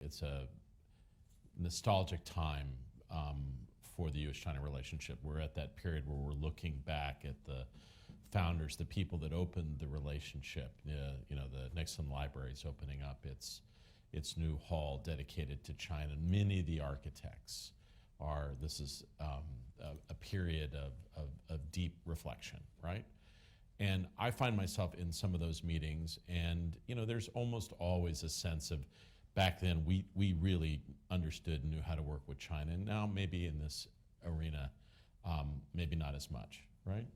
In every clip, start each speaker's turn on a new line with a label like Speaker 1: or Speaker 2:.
Speaker 1: it's a nostalgic time for the U.S.-China relationship. We're at that period where we're looking back at the founders, the people that opened the relationship. You know, the Nixon Library is opening up its new hall dedicated to China. Many of the architects are, this is a period of deep reflection, right? And I find myself in some of those meetings, and you know, there's almost always a sense of, back then we really understood and knew how to work with China, and now maybe in this arena, maybe not as much, right?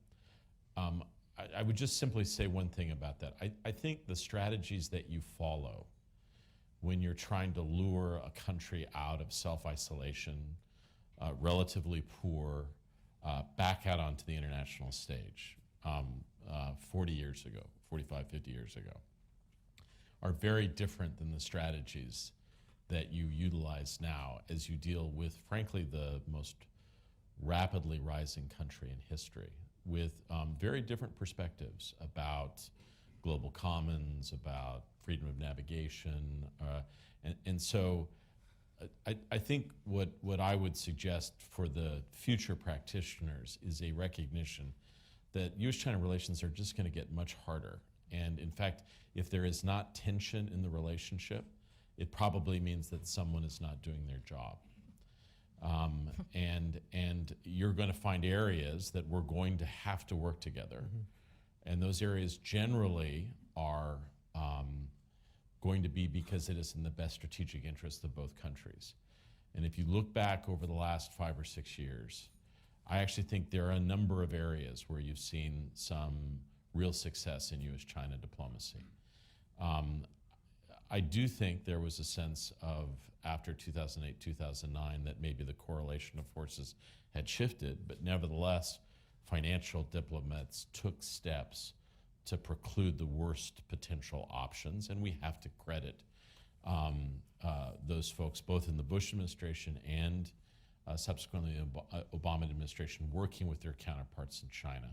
Speaker 1: I would just simply say one thing about that. I think the strategies that you follow when you're trying to lure a country out of self-isolation, relatively poor, back out onto the international stage 40 years ago, 45, 50 years ago, are very different than the strategies that you utilize now as you deal with, frankly, the most rapidly rising country in history, with very different perspectives about global commons, about freedom of navigation. And so I think what I would suggest for the future practitioners is a recognition that U.S.-China relations are just going to get much harder. And in fact, if there is not tension in the relationship, it probably means that someone is not doing their job. And you're going to find areas that we're going to have to work together. Mm-hmm. And those areas generally are going to be because it is in the best strategic interest of both countries. And if you look back over the last 5 or 6 years, I actually think there are a number of areas where you've seen some real success in U.S.-China diplomacy. I do think there was a sense of, after 2008, 2009, that maybe the correlation of forces had shifted, but nevertheless, financial diplomats took steps to preclude the worst potential options, and we have to credit those folks, both in the Bush administration and subsequently the Obama administration, working with their counterparts in China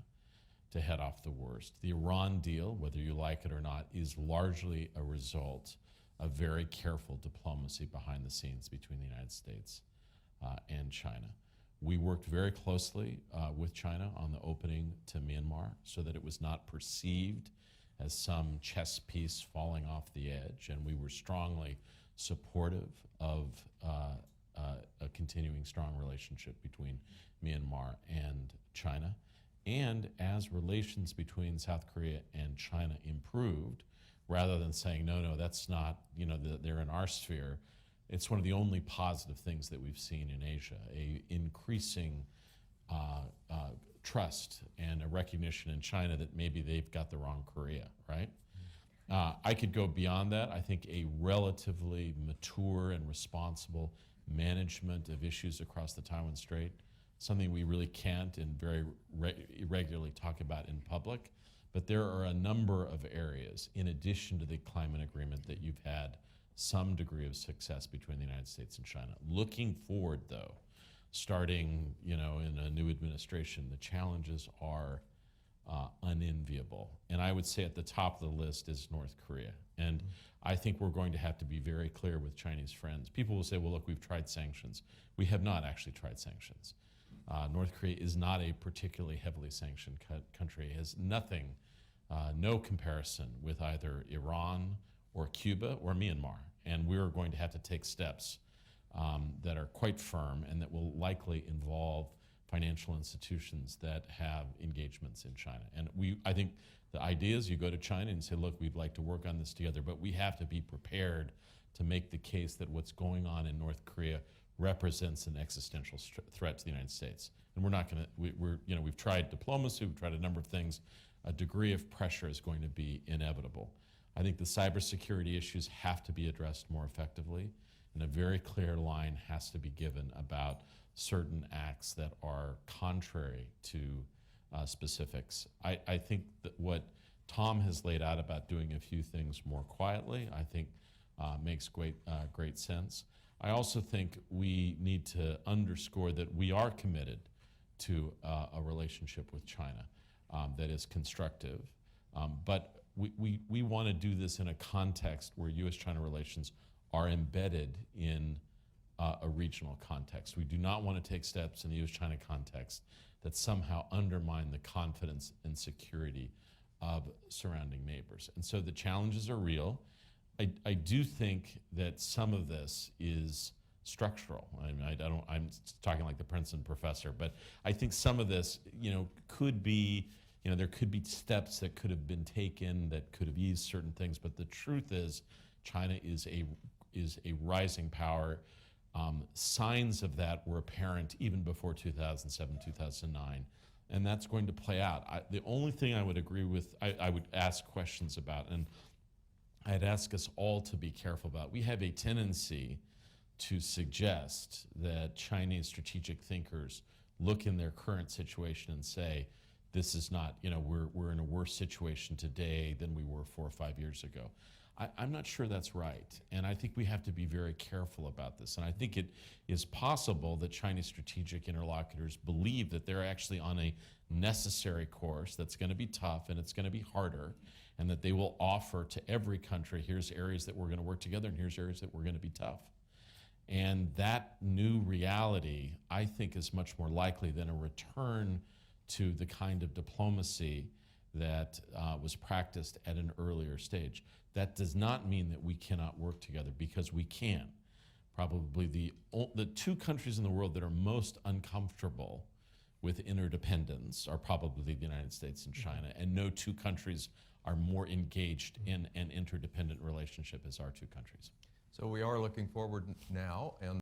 Speaker 1: to head off the worst. The Iran deal, whether you like it or not, is largely a result of very careful diplomacy behind the scenes between the United States and China. We worked very closely with China on the opening to Myanmar so that it was not perceived as some chess piece falling off the edge, and we were strongly supportive of a continuing strong relationship between Myanmar and China. And as relations between South Korea and China improved, rather than saying, no, that's not, they're in our sphere, it's one of the only positive things that we've seen in Asia, a increasing trust and a recognition in China that maybe they've got the wrong Korea, right? I could go beyond that. I think a relatively mature and responsible management of issues across the Taiwan Strait, something we really can't and very regularly talk about in public. But there are a number of areas, in addition to the climate agreement, that you've had some degree of success between the United States and China. Looking forward, though, starting in a new administration, the challenges are unenviable. And I would say at the top of the list is North Korea. And I think we're going to have to be very clear with Chinese friends. People will say, well, look, we've tried sanctions. We have not actually tried sanctions. North Korea is not a particularly heavily sanctioned country. It has nothing, no comparison with either Iran or Cuba or Myanmar. And we're going to have to take steps that are quite firm and that will likely involve financial institutions that have engagements in China. And I think the idea is you go to China and say, look, we'd like to work on this together, but we have to be prepared to make the case that what's going on in North Korea represents an existential threat to the United States. And we're not going to, we've tried diplomacy, we've tried a number of things. A degree of pressure is going to be inevitable. I think the cybersecurity issues have to be addressed more effectively, and a very clear line has to be given about certain acts that are contrary to specifics. I think that what Tom has laid out about doing a few things more quietly, I think makes great sense. I also think we need to underscore that we are committed to a relationship with China that is constructive, but we want to do this in a context where U.S.-China relations are embedded in a regional context. We do not want to take steps in the U.S.-China context that somehow undermine the confidence and security of surrounding neighbors. And so the challenges are real. I do think that some of this is structural. I mean, I'm talking like the Princeton professor, but I think some of this, could be, there could be steps that could have been taken that could have eased certain things. But the truth is, China is a rising power. Signs of that were apparent even before 2007, 2009, and that's going to play out. The only thing I would agree with, I would ask questions about, and I'd ask us all to be careful about. We have a tendency to suggest that Chinese strategic thinkers look in their current situation and say, this is not, we're in a worse situation today than we were 4 or 5 years ago. I'm not sure that's right, and I think we have to be very careful about this. And I think it is possible that Chinese strategic interlocutors believe that they're actually on a necessary course that's going to be tough and it's going to be harder, and that they will offer to every country, here's areas that we're going to work together and here's areas that we're going to be tough. And that new reality, I think, is much more likely than a return to the kind of diplomacy that was practiced at an earlier stage. That does not mean that we cannot work together, because we can. Probably the two countries in the world that are most uncomfortable with interdependence are probably the United States and China, and no two countries are more engaged in an interdependent relationship as our two countries.
Speaker 2: So we are looking forward now, and